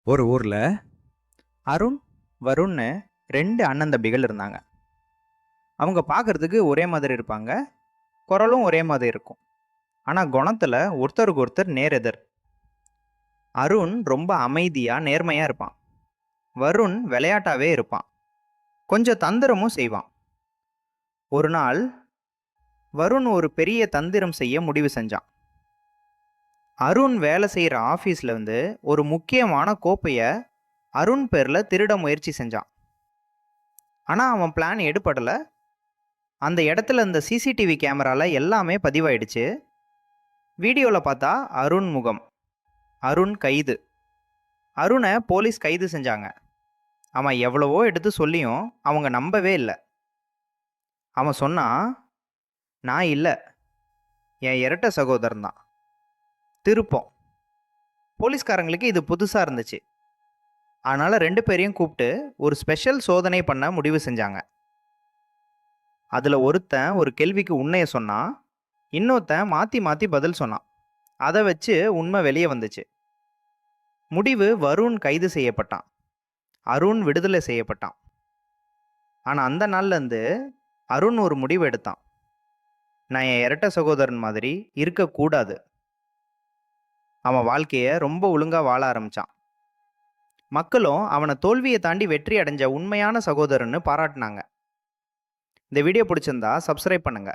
ஒரு ஊர்ல அருண், வருண்னு 2 அண்ணன் தம்பிகள் இருந்தாங்க. அவங்க பார்க்கறதுக்கு ஒரே மாதிரி இருப்பாங்க. குரலும் ஒரே மாதிரி இருக்கும். ஆனா குணத்துல ஒருத்தருக்கு ஒருத்தர் நேர் எதிர். அருண் ரொம்ப அமைதியா, நேர்மையா இருப்பான். வருண் விளையாட்டாவே இருப்பான். கொஞ்சம் தந்திரமும் செய்வான். ஒரு நாள் வருண் ஒரு பெரிய தந்திரம் செய்ய முடிவு செஞ்சான். அருண் வேலை செய்யற ஆபீஸ்ல இருந்து ஒரு முக்கியமான கோப்பைய அருண் பேர்ல திருட முயற்சி செஞ்சான். ஆனா அவன் பிளான் எடுபடல. அந்த இடத்துல இருந்த சிசிடிவி கேமரால எல்லாமே பதிவாயிடுச்சு. வீடியோல பார்த்தா அருண் முகம். அருண் கைது. அருணை போலீஸ் கைது செஞ்சாங்க. அவன் எவ்வளவோ எடுத்து சொல்லியும் அவங்க நம்பவே இல்லை. அவன் சொன்னான், நான் இல்லை, என் இரட்டை சகோதரன் தான். திருப்பம். போலீஸ்காரங்களுக்கு இது புதுசா இருந்துச்சு. அதனால 2 பேரையும் கூப்பிட்டு ஒரு ஸ்பெஷல் சோதனை பண்ண முடிவு செஞ்சாங்க. அதுல ஒருத்தன் ஒரு கேள்விக்கு உண்மையை சொன்னான். இன்னொருத்தன் மாத்தி மாத்தி பதில் சொன்னான். அதை வச்சு உண்மை வெளியே வந்துச்சு. முடிவு வருண் கைது செய்யப்பட்டான். அருண் விடுதலை செய்யப்பட்டான். ஆனா அந்த நாள்ல இருந்து அருண் ஒரு முடிவு எடுத்தான். நான் என் இரட்டை சகோதரன் மாதிரி இருக்கக்கூடாது. அவன் வாழ்க்கைய ரொம்ப ஒழுங்கா வாழ ஆரம்பிச்சான். மக்களும் அவனை தோல்வியை தாண்டி வெற்றி அடைஞ்ச உண்மையான சகோதரன்னு பாராட்டினாங்க. இந்த வீடியோ பிடிச்சிருந்தா சப்ஸ்கிரைப் பண்ணுங்க.